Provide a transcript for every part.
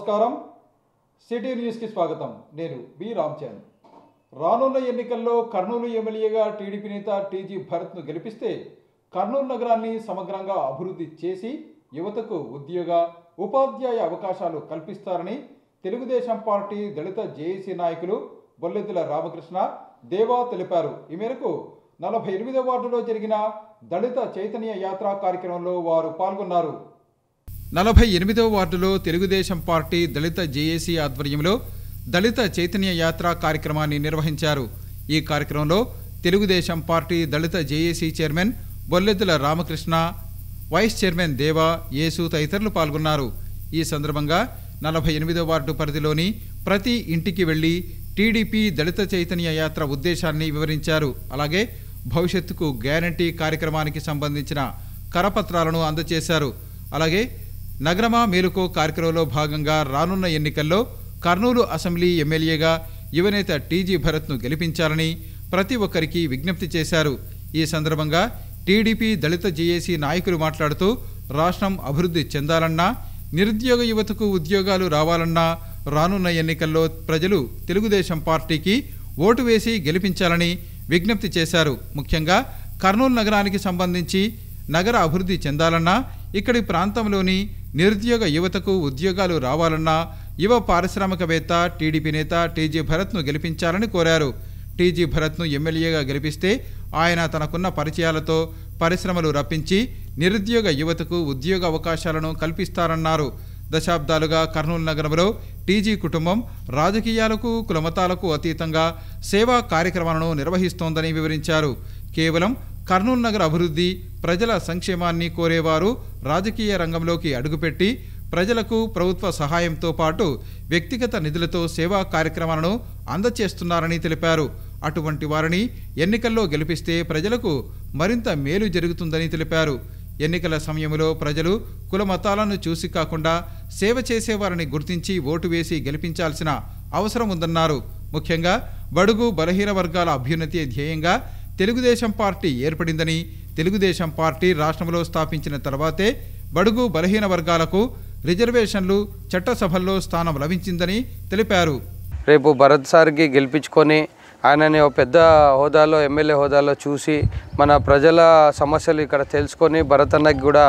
నమస్కారం city news కి స్వాగతం నేను బి రామచంద్ర రానున్న ఎన్నికల్లో కర్నూలు ఎమ్మెల్యేగా టీడీపీ నేత టీజీ భరత్ ను గెలిపిస్తే కర్నూలు నగరాన్ని సమగ్రంగా అభివృద్ధి చేసి యువతకు ఉద్యోగ ఉపాధ్యాయ అవకాశాలు కల్పిస్తారని తెలుగుదేశం పార్టీ దళిత జేఏసీ నాయకులు బొల్లెద్దుల రామకృష్ణ దేవా తెలిపారు। ఈ మేరకు 48వ వార్డులో జరిగిన దళిత చైతన్య యాత్ర కార్యక్రమంలో వారు పాల్గొన్నారు। 48వ వార్డులో తెలుగుదేశం పార్టీ దళిత జేఏసీ ఆధ్వర్యంలో దళిత చైతన్య యాత్ర కార్యక్రమాన్ని నిర్వహించారు। ఈ కార్యక్రమంలో Telugu Desam party Dalit JAC chairman Bolleddula Ramakrishna, vice chairman Deva, Yesu తదితరులు పాల్గొన్నారు। ఈ సందర్భంగా 48వ వార్డు పరిధిలోని ప్రతి ఇంటికి వెళ్లి టీడీపీ దళిత చైతన్య యాత్ర ఉద్దేశాన్ని వివరించారు। అలాగే భవిష్యత్తుకు గ్యారంటీ కార్యక్రమానికి సంబంధించిన కరపత్రాలను అందజేశారు। అలాగే నగరమా మేలుకో కార్యక్రమంలో భాగంగా రానున్న ఎన్నికల్లో కర్నూలు అసెంబ్లీ ఎమ్మెల్యేగా యువనేత టీజీ భరత్ను గెలిపించాలని ప్రతి ఒక్కరికి విజ్ఞప్తి చేశారు। ఈ సందర్భంగా టీడీపీ దళిత జేఏసీ నాయకులు మాట్లాడుతూ రాష్ట్రం అభివృద్ధి చెందాలన్నా, నిరుద్యోగ యువతకు ఉద్యోగాలు రావాలన్నా రానున్న ఎన్నికల్లో ప్రజలు తెలుగుదేశం పార్టీకి ఓటు వేసి గెలిపించాలని విజ్ఞప్తి చేశారు। ముఖ్యంగా కర్నూలు నగరానికి సంబంధించి నగర అభివృద్ధి చెందాలన్నా, ఇక్కడి ప్రాంతంలోని నిరుద్యోగ యువతకు ఉద్యోగాలు రావాలన్నా యువ పారిశ్రామికవేత్త టీడీపీ నేత టీజీ భరత్ను గెలిపించాలని కోరారు। టీజీ భరత్ను ఎమ్మెల్యేగా గెలిపిస్తే ఆయన తనకున్న పరిచయాలతో పరిశ్రమలు రప్పించి నిరుద్యోగ యువతకు ఉద్యోగ అవకాశాలను కల్పిస్తారన్నారు। దశాబ్దాలుగా కర్నూలు నగరంలో టీజీ కుటుంబం రాజకీయాలకు కులమతాలకు అతీతంగా సేవా కార్యక్రమాలను నిర్వహిస్తోందని వివరించారు। కేవలం కర్నూలు నగర అభివృద్ధి, ప్రజల సంక్షేమాన్ని కోరేవారు రాజకీయ రంగంలోకి అడుగుపెట్టి ప్రజలకు ప్రభుత్వ సహాయంతో పాటు వ్యక్తిగత నిధులతో సేవా కార్యక్రమాలను అందచేస్తున్నారని తెలిపారు। అటువంటి వారిని ఎన్నికల్లో గెలిపిస్తే ప్రజలకు మరింత మేలు జరుగుతుందని తెలిపారు। ఎన్నికల సమయంలో ప్రజలు కుల మతాలను చూసి కాకుండా సేవ చేసేవారిని గుర్తించి ఓటు వేసి గెలిపించాల్సిన అవసరం ఉందన్నారు। ముఖ్యంగా బడుగు బలహీన వర్గాల అభ్యున్నతి ధ్యేయంగా తెలుగుదేశం పార్టీ ఏర్పడిందని, తెలుగుదేశం పార్టీ రాష్ట్రంలో స్థాపించిన తర్వాతే బడుగు బలహీన వర్గాలకు రిజర్వేషన్లు చట్టసభల్లో స్థానం లభించిందని తెలిపారు। రేపు భరత్ సార్కి గెలిపించుకొని ఆయనని ఒక పెద్ద హోదాలో ఎమ్మెల్యే హోదాలో చూసి మన ప్రజల సమస్యలు ఇక్కడ తెలుసుకొని భరత్ అన్నకి కూడా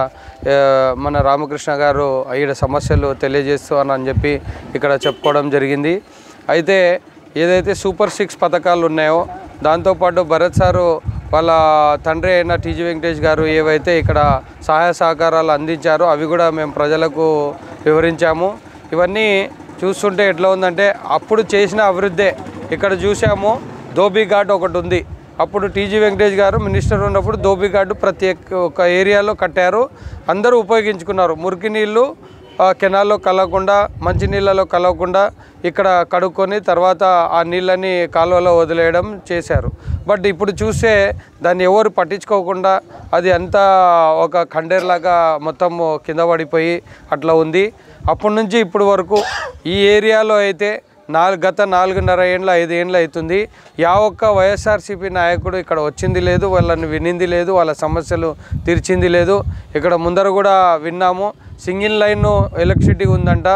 మన రామకృష్ణ గారు ఈడ సమస్యలు తెలియజేస్తూ అని చెప్పి ఇక్కడ చెప్పుకోవడం జరిగింది। అయితే ఏదైతే సూపర్ 6 పథకాలు ఉన్నాయో దాంతోపాటు భరత్ సారు వాళ్ళ తండ్రి అయిన టీజీ వెంకటేష్ గారు ఏవైతే ఇక్కడ సహాయ సహకారాలు అందించారో అవి కూడా మేము ప్రజలకు వివరించాము। ఇవన్నీ చూస్తుంటే ఎట్లా ఉందంటే అప్పుడు చేసిన అభివృద్ధే ఇక్కడ చూసాము। ధోబీ ఘాట్ ఒకటి ఉంది, అప్పుడు టీజీ వెంకటేష్ గారు మినిస్టర్ ఉన్నప్పుడు ధోబీ ఘాట్ ప్రతి ఒక్క ఏరియాలో కట్టారు, అందరూ ఉపయోగించుకున్నారు। మురికి నీళ్ళు కెనాల్లో కలవకుండా, మంచినీళ్ళలో కలవకుండా ఇక్కడ కడుక్కొని తర్వాత ఆ నీళ్ళని కాలువలో వదిలేయడం చేశారు। బట్ ఇప్పుడు చూస్తే దాన్ని ఎవరు పట్టించుకోకుండా అది అంతా ఒక ఖండేర్లాగా మొత్తం కింద పడిపోయి అట్లా ఉంది। అప్పటి నుంచి ఇప్పటి వరకు ఈ ఏరియాలో అయితే గత 4.5 ఏళ్ళు 5 ఏళ్ళు అవుతుంది, ఒక్క వైఎస్ఆర్సీపీ నాయకుడు ఇక్కడ వచ్చింది లేదు, వాళ్ళని వినింది లేదు, వాళ్ళ సమస్యలు తీర్చింది లేదు। ఇక్కడ ముందర కూడా విన్నాము, సింగిల్ లైన్ ఎలక్ట్రిసిటీ ఉందంట,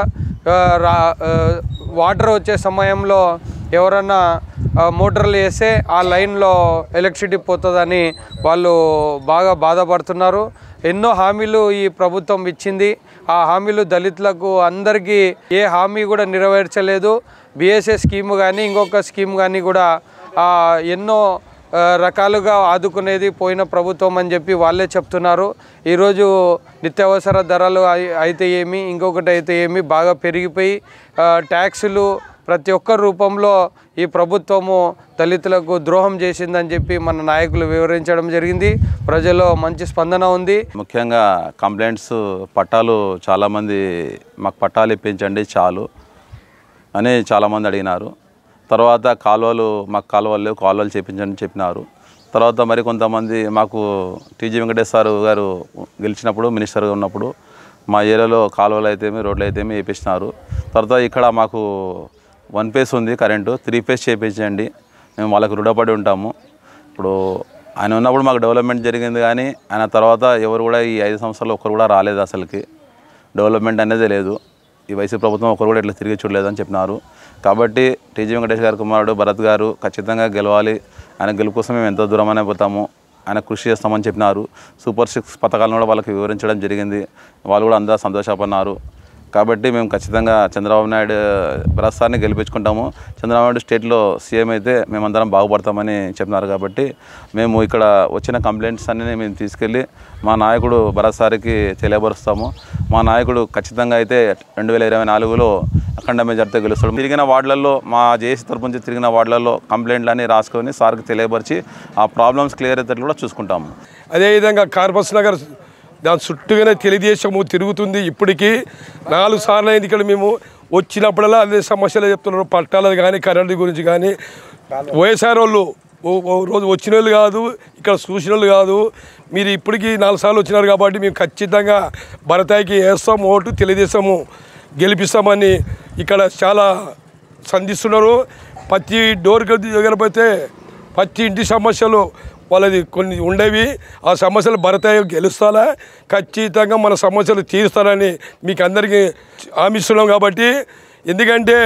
వాటర్ వచ్చే సమయంలో ఎవరన్నా మోటార్లు వేస్తే ఆ లైన్లో ఎలక్ట్రిసిటీ పోతుందని వాళ్ళు బాగా బాధపడుతున్నారు। ఎన్నో హామీలు ఈ ప్రభుత్వం ఇచ్చింది, ఆ హామీలు దళితులకు అందరికీ ఏ హామీ కూడా నెరవేర్చలేదు। బిఎస్ఎస్ స్కీమ్ కానీ ఇంకొక స్కీమ్ కానీ కూడా ఎన్నో రకాలుగా ఆదుకునేది పోయిన ప్రభుత్వం అని చెప్పి వాళ్ళే చెప్తున్నారు। ఈరోజు నిత్యావసర ధరలు అయితే ఏమి, ఇంకొకటి అయితే ఏమి బాగా పెరిగిపోయి ట్యాక్సులు ప్రతి ఒక్క రూపంలో ఈ ప్రభుత్వము దళితులకు ద్రోహం చేసిందని చెప్పి మన నాయకులు వివరించడం జరిగింది। ప్రజల్లో మంచి స్పందన ఉంది। ముఖ్యంగా కంప్లైంట్స్ పట్టాలు చాలామంది మాకు పట్టాలు ఇప్పించండి చాలు అని చాలామంది అడిగినారు। తర్వాత మాకు కాలువలు చేపించండి చెప్పినారు। తర్వాత మరి కొంతమంది మాకు టీజీ వెంకటేశ్వర గారు గెలిచినప్పుడు మినిస్టర్గా ఉన్నప్పుడు మా ఏరియాలో కాలువలు అయితేమి రోడ్లు అయితేమి వేయించినారు। తర్వాత ఇక్కడ మాకు 1 ఫేస్ ఉంది కరెంటు, 3 ఫేస్ చేయించండి, మేము వాళ్ళకు రుణపడి ఉంటాము। ఇప్పుడు ఆయన ఉన్నప్పుడు మాకు డెవలప్మెంట్ జరిగింది, కానీ ఆయన తర్వాత ఎవరు కూడా ఈ 5 సంవత్సరాలు ఒక్కరు కూడా రాలేదు, అసలుకి డెవలప్మెంట్ అనేది లేదు। ఈ వైసీపీ ప్రభుత్వం ఒకరు కూడా ఇట్లా తిరిగి చూడలేదని చెప్పినారు. కాబట్టి టీజీ వెంకటేష్ గారి కుమారుడు భరత్ గారు ఖచ్చితంగా గెలవాలి, ఆయన గెలుపు కోసం మేము ఎంతో దూరమైనా పోతాము, ఆయన కృషి చేస్తామని చెప్పినారు. సూపర్ 6 పథకాలను కూడా వాళ్ళకి వివరించడం జరిగింది. వాళ్ళు కూడా అందరూ సంతోషపడినారు. కాబట్టి మేము ఖచ్చితంగా చంద్రబాబు నాయుడు భరత్ సార్ని గెలిపించుకుంటాము. చంద్రబాబు నాయుడు స్టేట్లో సీఎం అయితే మేమందరం బాగుపడతామని చెప్పినారు. కాబట్టి మేము ఇక్కడ వచ్చిన కంప్లైంట్స్ అన్నీ మేము తీసుకెళ్ళి మా నాయకుడు భరత్ సార్కి తెలియపరుస్తాము. మా నాయకుడు ఖచ్చితంగా అయితే 2024లో అఖండ మెజార్టీతో గెలుస్తాడు. తిరిగిన వార్డులలో మా జేఏసీ తరపు నుంచి తిరిగిన వార్డులలో కంప్లైంట్లన్నీ రాసుకొని సార్కి తెలియపరిచి ఆ ప్రాబ్లమ్స్ క్లియర్ అయితే కూడా చూసుకుంటాము. అదేవిధంగా కార్పస్ నగర్ దాని చుట్టూగానే తెలుగుదేశము తిరుగుతుంది. ఇప్పటికీ 4 సార్లు అయింది. ఇక్కడ మేము వచ్చినప్పుడల్లా అదే సమస్యలు చెప్తున్నారు. పట్టాలది కానీ కరెంటు గురించి కానీ. వైఎస్ఆర్ వాళ్ళు రోజు వచ్చిన వాళ్ళు కాదు, ఇక్కడ చూసిన వాళ్ళు కాదు. మీరు ఇప్పటికీ 4 సార్లు వచ్చినారు కాబట్టి మేము ఖచ్చితంగా భరతాయికి వేస్తాం ఓటు, తెలుగుదేశము గెలిపిస్తామని ఇక్కడ చాలా సంధిస్తున్నారు. ప్రతి డోర్కి దగ్గర పోతే ప్రతి ఇంటి సమస్యలు వాళ్ళది కొన్ని ఉండేవి. ఆ సమస్యలు భరతాయి గెలుస్తారా, ఖచ్చితంగా మన సమస్యలు తీరుస్తారని మీకు అందరికీ హామీస్తున్నాం. కాబట్టి ఎందుకంటే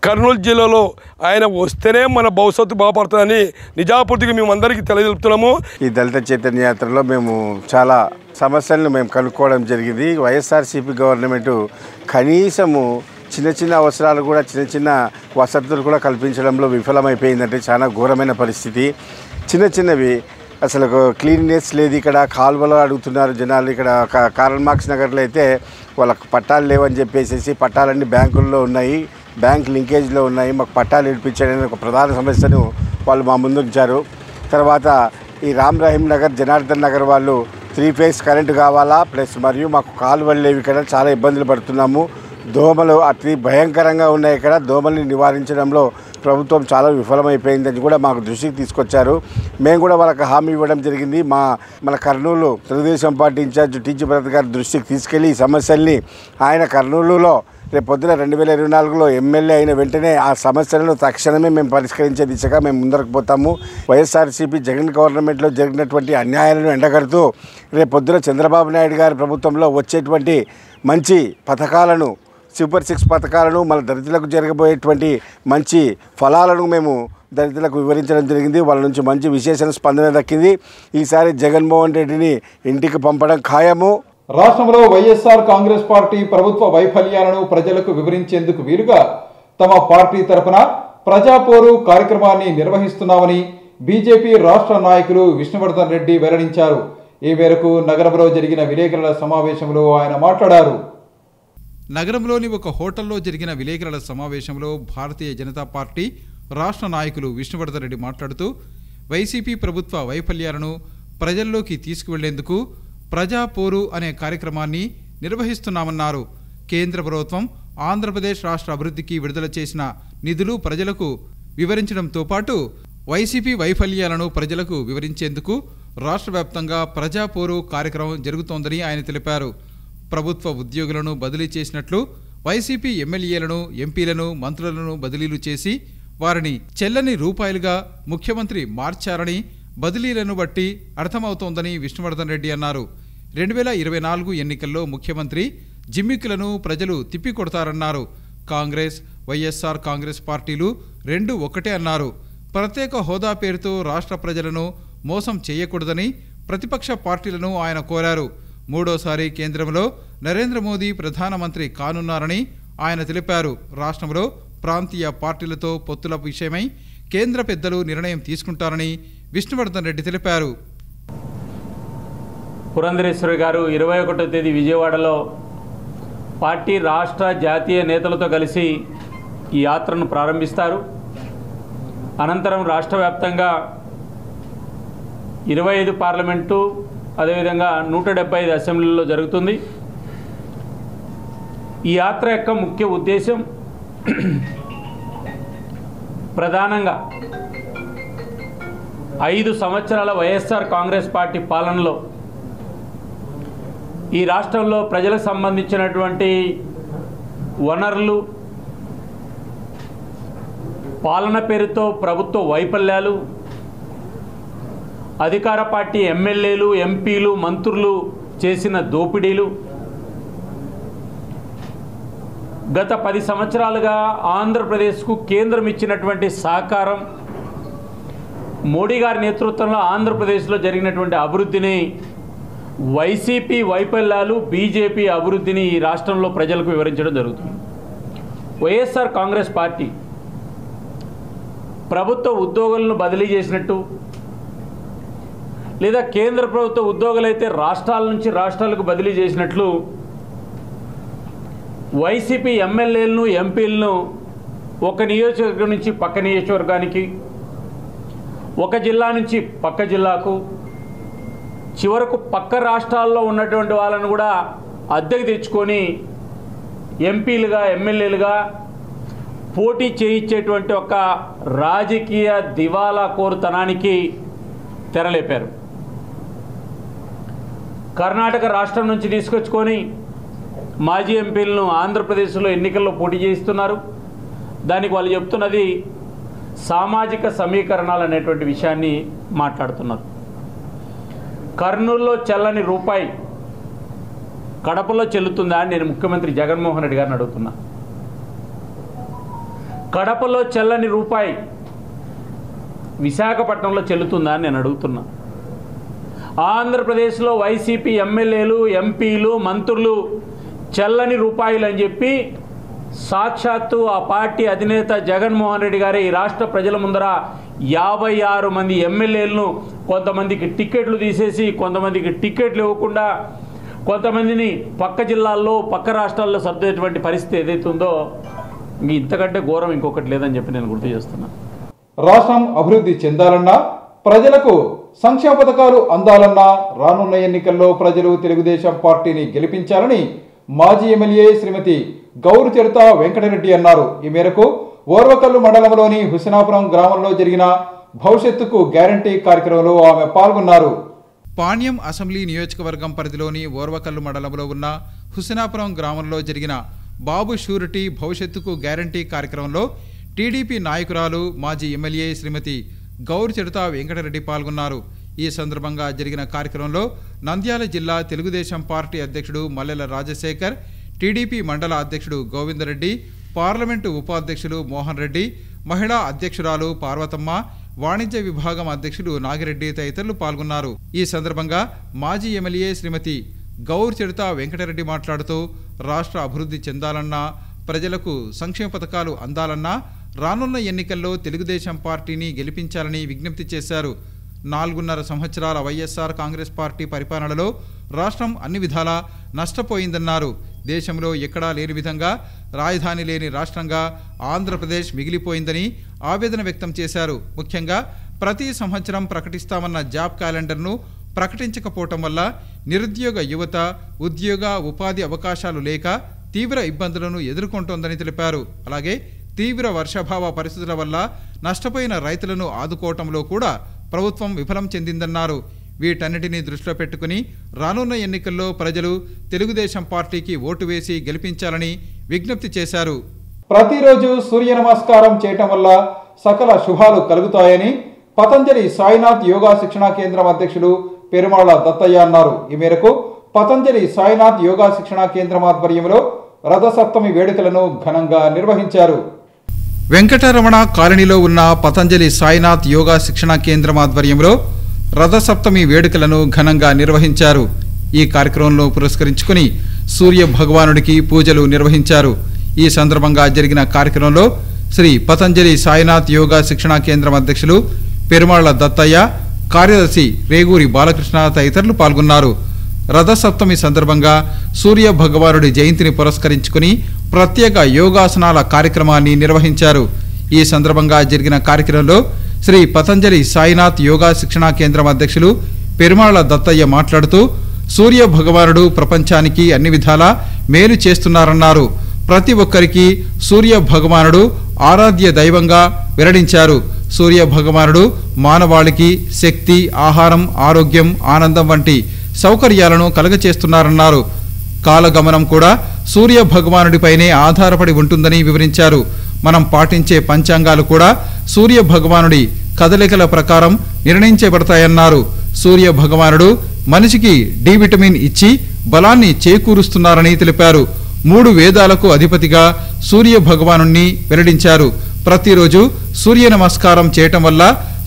కర్నూలు జిల్లాలో ఆయన వస్తేనే మన భవిష్యత్తు బాగుపడుతుందని నిజాపూర్తిగా మేము అందరికీ తెలియజేస్తున్నాము. ఈ దళిత చైతన్య యాత్రలో మేము చాలా సమస్యలను మేము కనుక్కోవడం జరిగింది. వైఎస్ఆర్సీపీ గవర్నమెంట్ కనీసము చిన్న చిన్న అవసరాలు కూడా చిన్న వసతులు కూడా కల్పించడంలో విఫలమైపోయిందంటే చాలా ఘోరమైన పరిస్థితి. చిన్నవి అసలు క్లీన్నెస్ లేదు. ఇక్కడ కాలువలు అడుగుతున్నారు జనాలు. ఇక్కడ కార్ల్ మార్క్స్ నగర్లో అయితే వాళ్ళకు పట్టాలు లేవని చెప్పేసి పట్టాలన్నీ బ్యాంకుల్లో ఉన్నాయి, బ్యాంక్ లింకేజ్లో ఉన్నాయి, మాకు పట్టాలు ఇప్పించడానికి ఒక ప్రధాన సమస్యను వాళ్ళు మా ముందు ఉంచారు. తర్వాత ఈ రామ్ రహీం నగర్, జనార్దన్ నగర్ వాళ్ళు 3 ఫేజ్ కరెంటు కావాలా, ప్లస్ మరియు మాకు కాలువలు లేవు. ఇక్కడ చాలా ఇబ్బందులు పడుతున్నాము. దోమలు అతి భయంకరంగా ఉన్నాయి. ఇక్కడ దోమల్ని నివారించడంలో ప్రభుత్వం చాలా విఫలమైపోయిందని కూడా మాకు దృష్టికి తీసుకొచ్చారు. మేము కూడా వాళ్ళకి హామీ ఇవ్వడం జరిగింది. మన Kurnool Telugu Desam party in charge T G Bharat గారి దృష్టికి తీసుకెళ్లి ఈ సమస్యల్ని ఆయన కర్నూలులో రేపు పొద్దున 2024లో ఎమ్మెల్యే అయిన వెంటనే ఆ సమస్యలను తక్షణమే మేము పరిష్కరించే దిశగా మేము ముందరకు పోతాము. వైఎస్ఆర్సీపీ జగన్ గవర్నమెంట్లో జరిగినటువంటి అన్యాయాలను ఎండగడుతూ రేపు పొద్దున చంద్రబాబు నాయుడు గారి ప్రభుత్వంలో వచ్చేటువంటి మంచి పథకాలను, సూపర్ 6 పథకాలను, మన దళితులకు జరగబోయేటువంటి మంచి ఫలాలను మేము దళితులకు వివరించడం జరిగింది. వాళ్ళ నుంచి మంచి విశేషణ స్పందన దక్కింది. ఈసారి జగన్మోహన్ రెడ్డిని ఇంటికి పంపడం ఖాయము. రాష్ట్రంలో వైఎస్ఆర్ కాంగ్రెస్ పార్టీ ప్రభుత్వ వైఫల్యాలను ప్రజలకు వివరించేందుకు వీలుగా తమ పార్టీ తరపున ప్రజాపోరు కార్యక్రమాన్ని నిర్వహిస్తున్నామని బీజేపీ రాష్ట్ర నాయకులు విష్ణువర్ధన్ రెడ్డి వెల్లడించారు. ఈ మేరకు నగరంలో జరిగిన విలేకరుల సమావేశంలో ఆయన మాట్లాడారు. నగరంలోని ఒక హోటల్లో జరిగిన విలేకరుల సమావేశంలో భారతీయ జనతా పార్టీ రాష్ట్ర నాయకులు విష్ణువర్ధన్ రెడ్డి మాట్లాడుతూ వైసీపీ ప్రభుత్వ వైఫల్యాలను ప్రజల్లోకి తీసుకువెళ్లేందుకు ప్రజాపోరు అనే కార్యక్రమాన్ని నిర్వహిస్తున్నామన్నారు. కేంద్ర ప్రభుత్వం ఆంధ్రప్రదేశ్ రాష్ట్ర అభివృద్ధికి విడుదల చేసిన నిధులు ప్రజలకు వివరించడంతో పాటు వైసీపీ వైఫల్యాలను ప్రజలకు వివరించేందుకు రాష్ట్ర వ్యాప్తంగా ప్రజాపోరు కార్యక్రమం జరుగుతోందని ఆయన తెలిపారు. ప్రభుత్వ ఉద్యోగులను బదిలీ చేసినట్లు వైసీపీ ఎమ్మెల్యేలను, ఎంపీలను, మంత్రులను బదిలీలు చేసి వారిని చెల్లని రూపాయలుగా ముఖ్యమంత్రి మార్చారని బదిలీలను బట్టి అర్థమవుతోందని విష్ణువర్ధన్ రెడ్డి అన్నారు. 2024 ఎన్నికల్లో ముఖ్యమంత్రి జిమ్మికులను ప్రజలు తిప్పికొడతారన్నారు. కాంగ్రెస్, వైఎస్ఆర్ కాంగ్రెస్ పార్టీలు రెండు ఒకటే అన్నారు. ప్రత్యేక హోదా పేరుతో రాష్ట్ర ప్రజలను మోసం చేయకూడదని ప్రతిపక్ష పార్టీలను ఆయన కోరారు. మూడోసారి కేంద్రంలో నరేంద్ర మోదీ ప్రధానమంత్రి కానున్నారని ఆయన తెలిపారు. రాష్ట్రంలో ప్రాంతీయ పార్టీలతో పొత్తుల విషయమై కేంద్ర పెద్దలు నిర్ణయం తీసుకుంటారని విష్ణువర్ధన్ రెడ్డి తెలిపారు. పురంధరేశ్వరి గారు 21వ తేదీ విజయవాడలో పార్టీ రాష్ట్ర జాతీయ నేతలతో కలిసి ఈ యాత్రను ప్రారంభిస్తారు. అనంతరం రాష్ట్ర వ్యాప్తంగా 25 పార్లమెంటు, అదేవిధంగా 175 అసెంబ్లీలో జరుగుతుంది. ఈ యాత్ర యొక్క ముఖ్య ఉద్దేశం ప్రధానంగా 5 సంవత్సరాల వైఎస్ఆర్ కాంగ్రెస్ పార్టీ పాలనలో ఈ రాష్ట్రంలో ప్రజలకు సంబంధించినటువంటి వనరులు, పాలన పేరుతో ప్రభుత్వ వైఫల్యాలు, అధికార పార్టీ ఎమ్మెల్యేలు, ఎంపీలు, మంత్రులు చేసిన దోపిడీలు, గత 10 సంవత్సరాలుగా ఆంధ్రప్రదేశ్కు కేంద్రం ఇచ్చినటువంటి సహకారం, మోడీ గారి నేతృత్వంలో ఆంధ్రప్రదేశ్లో జరిగినటువంటి అభివృద్ధిని, వైసీపీ వైఫల్యాలు, బీజేపీ అభివృద్ధిని ఈ రాష్ట్రంలో ప్రజలకు వివరించడం జరుగుతుంది. వైఎస్ఆర్ కాంగ్రెస్ పార్టీ ప్రభుత్వ ఉద్యోగులను బదిలీ చేసినట్టు, లేదా కేంద్ర ప్రభుత్వ ఉద్యోగులైతే రాష్ట్రాల నుంచి రాష్ట్రాలకు బదిలీ చేసినట్లు వైసీపీ ఎమ్మెల్యేలను, ఎంపీలను ఒక నియోజకవర్గం నుంచి పక్క నియోజకవర్గానికి, ఒక జిల్లా నుంచి పక్క జిల్లాకు, చివరకు పక్క రాష్ట్రాల్లో ఉన్నటువంటి వాళ్ళను కూడా అద్దెకు తెచ్చుకొని ఎంపీలుగా, ఎమ్మెల్యేలుగా పోటీ చేయించేటువంటి ఒక రాజకీయ దివాలా కోరుతనానికి తెరలేపారు. కర్ణాటక రాష్ట్రం నుంచి తీసుకొచ్చుకొని మాజీ ఎంపీలను ఆంధ్రప్రదేశ్లో ఎన్నికల్లో పోటీ చేయిస్తున్నారు. దానికి వాళ్ళు చెప్తున్నది సామాజిక సమీకరణాలు అనేటువంటి విషయాన్ని మాట్లాడుతున్నారు. కర్నూలులో చెల్లని రూపాయి కడపలో చెల్లుతుందా అని నేను ముఖ్యమంత్రి జగన్మోహన్ రెడ్డి గారిని అడుగుతున్నా. కడపలో చెల్లని రూపాయి విశాఖపట్నంలో చెల్లుతుందా అని నేను అడుగుతున్నా. ఆంధ్రప్రదేశ్లో వైసీపీ ఎమ్మెల్యేలు, ఎంపీలు, మంత్రులు చెల్లని రూపాయలు అని చెప్పి సాక్షాత్తు ఆ పార్టీ అధినేత జగన్మోహన్ రెడ్డి గారి ఈ రాష్ట్ర ప్రజల ముందర 56 మంది ఎమ్మెల్యేలను కొంతమందికి టికెట్లు తీసేసి, కొంతమందికి టికెట్లు ఇవ్వకుండా, కొంతమందిని పక్క జిల్లాల్లో, పక్క రాష్ట్రాల్లో సర్దేటువంటి పరిస్థితి ఏదైతే ఉందో ఇంతకంటే ఘోరం ఇంకొకటి లేదని చెప్పి నేను గుర్తు చేస్తున్నా. రాష్ట్రం అభివృద్ధి చెందాలన్నా, ప్రజలకు సంక్షేమ పథకాలు అందాలన్నా రానున్న ఎన్నికల్లో ప్రజలు తెలుగుదేశం పార్టీని గెలిపించాలని మాజీ ఎమ్మెల్యే శ్రీమతి గౌరు చరిత వెంకటరెడ్డి అన్నారు. ఈ మేరకు ఓర్వకల్లు మండలంలోని హుస్సేనాపురం గ్రామంలో జరిగిన భవిష్యత్తుకు గ్యారంటీ కార్యక్రమంలో ఆమె పాల్గొన్నారు. పాణ్యం అసెంబ్లీ నియోజకవర్గం పరిధిలోని ఓర్వకల్లు మండలంలో ఉన్న హుస్సేనాపురం గ్రామంలో జరిగిన బాబు షూరిటీ భవిష్యత్తుకు గ్యారంటీ కార్యక్రమంలో టీడీపీ నాయకురాలు మాజీ ఎమ్మెల్యే శ్రీమతి గౌరు చరిత వెంకటరెడ్డి పాల్గొన్నారు. ఈ సందర్భంగా జరిగిన కార్యక్రమంలో నంద్యాల జిల్లా తెలుగుదేశం పార్టీ అధ్యక్షుడు మల్లెల రాజశేఖర్, టీడీపీ మండల అధ్యక్షుడు గోవిందరెడ్డి, పార్లమెంటు ఉపాధ్యక్షులు మోహన్ రెడ్డి, మహిళా అధ్యక్షురాలు పార్వతమ్మ, వాణిజ్య విభాగం అధ్యక్షుడు నాగిరెడ్డి తదితరులు పాల్గొన్నారు. ఈ సందర్భంగా మాజీ ఎమ్మెల్యే శ్రీమతి గౌరు చరిత వెంకటరెడ్డి మాట్లాడుతూ రాష్ట్ర అభివృద్ధి చెందాలన్నా, ప్రజలకు సంక్షేమ పథకాలు అందాలన్నా రానున్న ఎన్నికల్లో తెలుగుదేశం పార్టీని గెలిపించాలని విజ్ఞప్తి చేశారు. 4.5 సంవత్సరాల వైఎస్ఆర్ కాంగ్రెస్ పార్టీ పరిపాలనలో రాష్ట్రం అన్ని విధాలా నష్టపోయిందన్నారు. దేశంలో ఎక్కడా లేని విధంగా రాజధాని లేని రాష్ట్రంగా ఆంధ్రప్రదేశ్ మిగిలిపోయిందని ఆవేదన వ్యక్తం చేశారు. ముఖ్యంగా ప్రతి సంవత్సరం ప్రకటిస్తామన్న జాబ్ క్యాలెండర్ను ప్రకటించకపోవటం వల్ల నిరుద్యోగ యువత ఉద్యోగ ఉపాధి అవకాశాలు లేక తీవ్ర ఇబ్బందులను ఎదుర్కొంటోందని తెలిపారు. అలాగే తీవ్ర వర్షాభావ పరిస్థితుల వల్ల నష్టపోయిన రైతులను ఆదుకోవటంలో కూడా ప్రభుత్వం విఫలం చెందిందన్నారు. వీటన్నిటినీ దృష్టిలో పెట్టుకుని రానున్న ఎన్నికల్లో ప్రజలు తెలుగుదేశం పార్టీకి ఓటు వేసి గెలిపించాలని విజ్ఞప్తి చేశారు. ప్రతిరోజు సూర్య నమస్కారం చేయటం వల్ల సకల శుభాలు కలుగుతాయని పతంజలి సాయినాథ్ యోగా శిక్షణా కేంద్రం అధ్యక్షుడు పెరుమాళ దత్తయ్య అన్నారు. ఈ మేరకు పతంజలి సాయినాథ్ యోగా శిక్షణా కేంద్రం ఆధ్వర్యంలో రథసప్తమి వేడుకలను ఘనంగా నిర్వహించారు. వెంకటరమణ కాలనీలో ఉన్న పతంజలి సాయినాథ్ యోగా శిక్షణా కేంద్రం ఆధ్వర్యంలో రథసప్తమి వేడుకలను ఘనంగా నిర్వహించారు. ఈ కార్యక్రమంలో పురస్కరించుకుని సూర్య భగవానుడికి పూజలు నిర్వహించారు. ఈ సందర్భంగా జరిగిన కార్యక్రమంలో శ్రీ పతంజలి సాయినాథ్ యోగా శిక్షణా కేంద్రం అధ్యక్షులు పెరుమాళ్ల దత్తయ్య, కార్యదర్శి రేగూరి బాలకృష్ణ తదితరులు పాల్గొన్నారు. రథసప్తమి సందర్భంగా సూర్య భగవానుడి జయంతిని పురస్కరించుకుని ప్రత్యేక యోగాసనాల కార్యక్రమాన్ని నిర్వహించారు. ఈ సందర్భంగా జరిగిన కార్యక్రమంలో శ్రీ పతంజలి సాయినాథ్ యోగా శిక్షణా కేంద్రం అధ్యక్షులు పెరుమాళ్ల దత్తయ్య మాట్లాడుతూ సూర్య భగవానుడు ప్రపంచానికి అన్ని విధాలా మేలు చేస్తున్నారన్నారు. ప్రతి ఒక్కరికి సూర్య భగవానుడు ఆరాధ్య దైవంగా వెల్లడించారు. సూర్య భగవానుడు మానవాళికి శక్తి, ఆహారం, ఆరోగ్యం, ఆనందం వంటి సౌకర్యాలను కలగచేస్తున్నారన్నారు. కాలగమనం కూడా సూర్య భగవానుడిపైనే ఆధారపడి ఉంటుందని వివరించారు. మనం పాటించే పంచాంగాలు కూడా సూర్య భగవానుడి కదలికల ప్రకారం నిర్ణయించబడతాయన్నారు. సూర్య భగవానుడు మనిషికి డి విటమిన్ ఇచ్చి బలాన్ని చేకూరుస్తున్నారని తెలిపారు. 3 వేదాలకు అధిపతిగా సూర్య భగవానుణ్ణి వెల్లడించారు. ప్రతిరోజు సూర్య నమస్కారం చేయటం వల్ల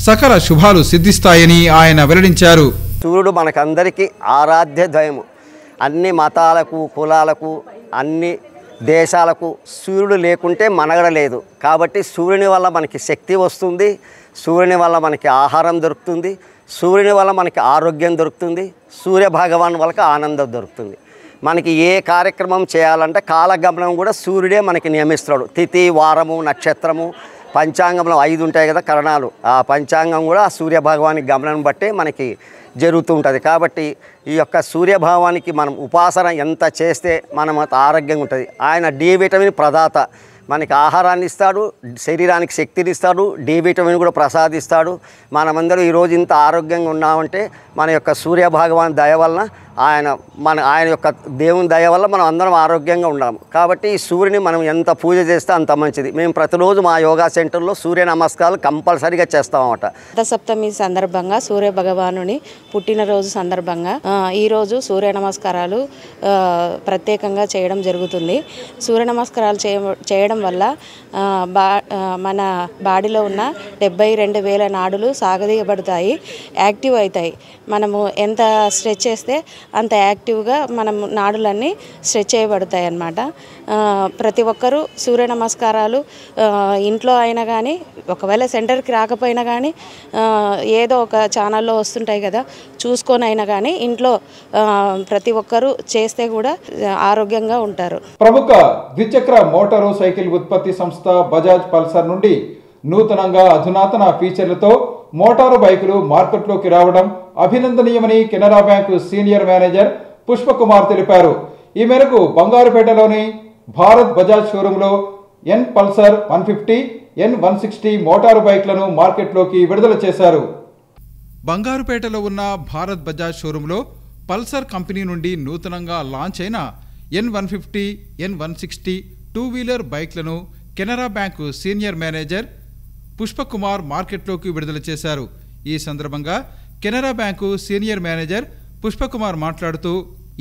సకల శుభాలు సిద్ధిస్తాయని ఆయన వెల్లడించారు. సూర్యుడు మనకందరికీ ఆరాధ్య దైవము. అన్ని మతాలకు, కులాలకు, అన్ని దేశాలకు సూర్యుడు లేకుంటే మనగడ లేదు. కాబట్టి సూర్యుని వల్ల మనకి శక్తి వస్తుంది, సూర్యుని వల్ల మనకి ఆహారం దొరుకుతుంది, సూర్యుని వల్ల మనకి ఆరోగ్యం దొరుకుతుంది, సూర్య భగవాన్ వల్ల ఆనందం దొరుకుతుంది. మనకి ఏ కార్యక్రమం చేయాలంటే కాలగమనం కూడా సూర్యుడే మనకి నియమిస్తాడు. తిథి, వారము, నక్షత్రము, పంచాంగంలో 5 ఉంటాయి కదా కరణాలు. ఆ పంచాంగం కూడా సూర్య భగవాని గమనం బట్టే మనకి జరుగుతూ ఉంటుంది. కాబట్టి ఈ యొక్క సూర్యభావానికి మనం ఉపాసన ఎంత చేస్తే మనం ఆరోగ్యంగా ఉంటుంది. ఆయన డి విటమిన్ ప్రదాత, మనకి ఆహారాన్ని ఇస్తాడు, శరీరానికి శక్తిని ఇస్తాడు, డి విటమిన్ కూడా ప్రసాదిస్తాడు. మనమందరూ ఈరోజు ఇంత ఆరోగ్యంగా ఉన్నామంటే మన యొక్క సూర్య భగవాన్ దయ వలన, ఆయన యొక్క దేవుని దయ వల్ల మనం అందరం ఆరోగ్యంగా ఉన్నాము. కాబట్టి ఈ సూర్యుని మనం ఎంత పూజ చేస్తే అంత మంచిది. మేము ప్రతిరోజు మా యోగా సెంటర్లో సూర్య నమస్కారాలు కంపల్సరీగా చేస్తామన్నమాట. రథసప్తమి సందర్భంగా సూర్య భగవానుని పుట్టినరోజు సందర్భంగా ఈరోజు సూర్య నమస్కారాలు ప్రత్యేకంగా చేయడం జరుగుతుంది. సూర్య నమస్కారాలు చేయడం వల్ల మన బాడీలో ఉన్న 72,000 నాడులు సాగదీయబడతాయి, యాక్టివ్ అవుతాయి. మనము ఎంత స్ట్రెచ్ చేస్తే అంత యాక్టివ్గా మనం నాడులన్నీ స్ట్రెచ్ చేయబడతాయి అన్నమాట. ప్రతి ఒక్కరూ సూర్య నమస్కారాలు ఇంట్లో అయినా కానీ, ఒకవేళ సెంటర్కి రాకపోయినా కానీ ఏదో ఒక ఛానల్లో వస్తుంటాయి కదా, చూసుకొని అయినా కానీ ఇంట్లో ప్రతి ఒక్కరూ చేస్తే కూడా ఆరోగ్యంగా ఉంటారు. ప్రముఖ ద్విచక్ర మోటారు సైకిల్ ఉత్పత్తి సంస్థ బజాజ్ పల్సర్ నుండి నూతనంగా అధునాతన ఫీచర్లతో మోటారు బైకులు మార్కెట్లోకి రావడం అభినందనీయమని Canara bank senior manager Pushpakumar తెలిపారు. ఈ మేరకు బంగారుపేటలోని భారత్ బజాజ్ షోరూంలో ఎన్ పల్సర్ 150, ఎన్ 160 మోటారు బైక్లను మార్కెట్లోకి విడుదల చేశారు. బంగారుపేటలో ఉన్న భారత్ బజాజ్ షోరూంలో పల్సర్ కంపెనీ నుండి నూతనంగా లాంచ్ అయిన ఎన్ 150, ఎన్ 160 టూ వీలర్ బైక్లను Canara bank senior manager Pushpakumar మార్కెట్లోకి విడుదల చేశారు. ఈ సందర్భంగా Canara bank senior manager Pushpakumar మాట్లాడుతూ,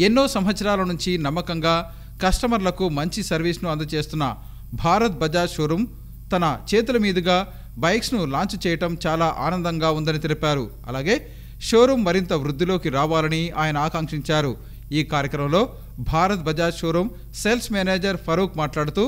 ఎన్నో సంవత్సరాల నుంచి నమ్మకంగా కస్టమర్లకు మంచి సర్వీస్ను అందజేస్తున్న భారత్ బజాజ్ షోరూం తన చేతుల మీదుగా బైక్స్ను లాంచ్ చేయటం చాలా ఆనందంగా ఉందని తెలిపారు. అలాగే షోరూం మరింత వృద్ధిలోకి రావాలని ఆయన ఆకాంక్షించారు. ఈ కార్యక్రమంలో Bharat Bajaj showroom sales manager Farooq మాట్లాడుతూ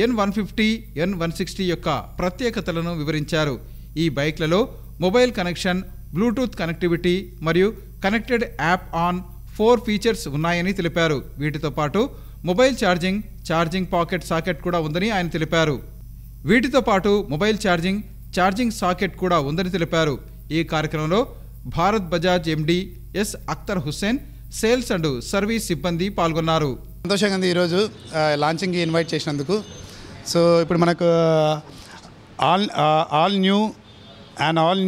ఎన్ 150, ఎన్ 160 యొక్క ప్రత్యేకతలను వివరించారు. ఈ బైక్లలో మొబైల్ కనెక్షన్, బ్లూటూత్ కనెక్టివిటీ మరియు కనెక్టెడ్ యాప్ ఆన్ 4 ఫీచర్స్ ఉన్నాయని తెలిపారు. వీటితో పాటు మొబైల్ ఛార్జింగ్ పాకెట్ సాకెట్ కూడా ఉందని ఆయన తెలిపారు. ఈ కార్యక్రమంలో Bharat Bajaj MD S Akhtar Hussain, sales and service సిబ్బంది పాల్గొన్నారు. సంతోషంగా ఉంది ఈరోజు లాంచింగ్కి ఇన్వైట్ చేసినందుకు. సో ఇప్పుడు మనకు all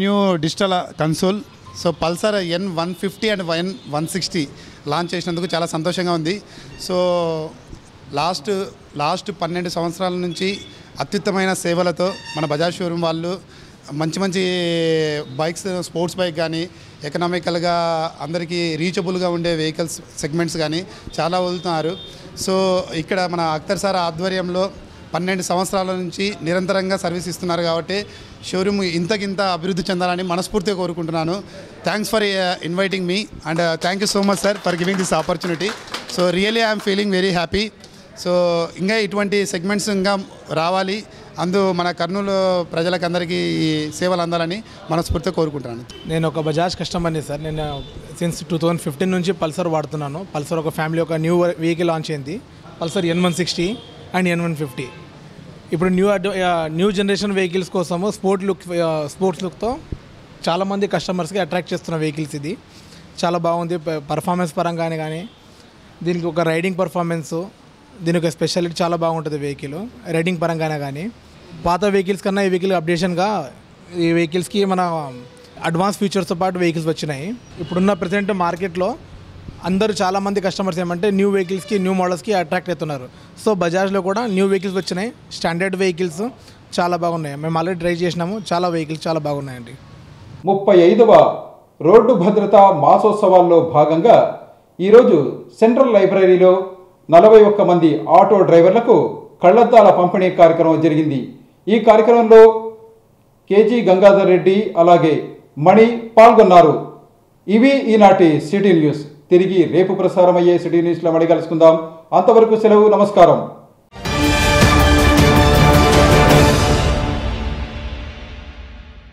new digital console, so Pulsar N 150 and N 160 launch చేసినందుకు చాలా సంతోషంగా ఉంది. సో లాస్ట్ 12 సంవత్సరాల నుంచి అత్యుత్తమైన సేవలతో మన బజాజ్ షోరూమ్ వాళ్ళు మంచి బైక్స్, స్పోర్ట్స్ బైక్ కానీ, ఎకనామికల్గా అందరికీ రీచబుల్గా ఉండే వెహికల్స్ సెగ్మెంట్స్ కానీ చాలా వదులుతున్నారు. సో ఇక్కడ మన అఖ్తర్ సార్ ఆధ్వర్యంలో 12 సంవత్సరాల నుంచి నిరంతరంగా సర్వీస్ ఇస్తున్నారు. కాబట్టి షోరూమ్ ఇంతకింత అభివృద్ధి చెందాలని మనస్ఫూర్తిగా కోరుకుంటున్నాను. Thanks for inviting me and thank you so much sir for giving this opportunity. So really I'm feeling very happy. So ఇంకా ఇటువంటి సెగ్మెంట్స్ ఇంకా రావాలి, మన కర్నూలు ప్రజలకు అందరికీ ఈ సేవలు అందాలని మనస్ఫూర్తిగా కోరుకుంటున్నాను. నేను ఒక బజాజ్ కస్టమర్ని సార్. నేను సిన్స్ 2015 నుంచి పల్సర్ వాడుతున్నాను. పల్సర్ ఒక ఫ్యామిలీ ఒక న్యూ వెహికల్ లాంచ్ అయింది, పల్సర్ ఎన్ 160 అండ్ ఎన్ 150. ఇప్పుడు న్యూ జనరేషన్ వెహికల్స్ కోసము స్పోర్ట్స్ లుక్తో చాలామంది కస్టమర్స్కి అట్రాక్ట్ చేస్తున్న వెహికల్స్ ఇది. చాలా బాగుంది పర్ఫార్మెన్స్ పరంగానే, కానీ దీనికి ఒక రైడింగ్ పర్ఫార్మెన్సు, దీని ఒక స్పెషాలిటీ చాలా బాగుంటుంది వెహికల్ రైడింగ్ పరంగానే. కానీ పాత వెహికల్స్ కన్నా ఈ వెహికల్ అప్డేషన్గా ఈ వెహికల్స్కి మన అడ్వాన్స్ ఫీచర్స్తో పాటు వెహికల్స్ వచ్చినాయి. ఇప్పుడున్న ప్రజెంట్ మార్కెట్లో అందరూ చాలామంది కస్టమర్స్ ఏమంటే న్యూ వెహికల్స్కి, న్యూ మోడల్స్కి అట్రాక్ట్ అవుతున్నారు. సో బజాజ్లో కూడా న్యూ వెహికల్స్ వచ్చినాయి, స్టాండర్డ్ వెహికల్స్ చాలా బాగున్నాయి. మేము ఆల్రెడీ డ్రైవ్ చేసినాము, చాలా వెహికల్స్ చాలా బాగున్నాయండి. 35వ రోడ్డు భద్రతా మాసోత్సవాల్లో భాగంగా ఈరోజు సెంట్రల్ లైబ్రరీలో 41 మంది ఆటో డ్రైవర్లకు కళ్లద్దాల పంపిణీ కార్యక్రమం జరిగింది. ఈ కార్యక్రమంలో కేజీ గంగాధర్ రెడ్డి అలాగే మణి పాల్గొన్నారు. ఇవి ఈనాటి సిటీ న్యూస్. తిరిగి రేపు ప్రసారమయ్యే సిటీ న్యూస్లో మళ్ళీ కలుసుకుందాం. అంతవరకు సెలవు. నమస్కారం.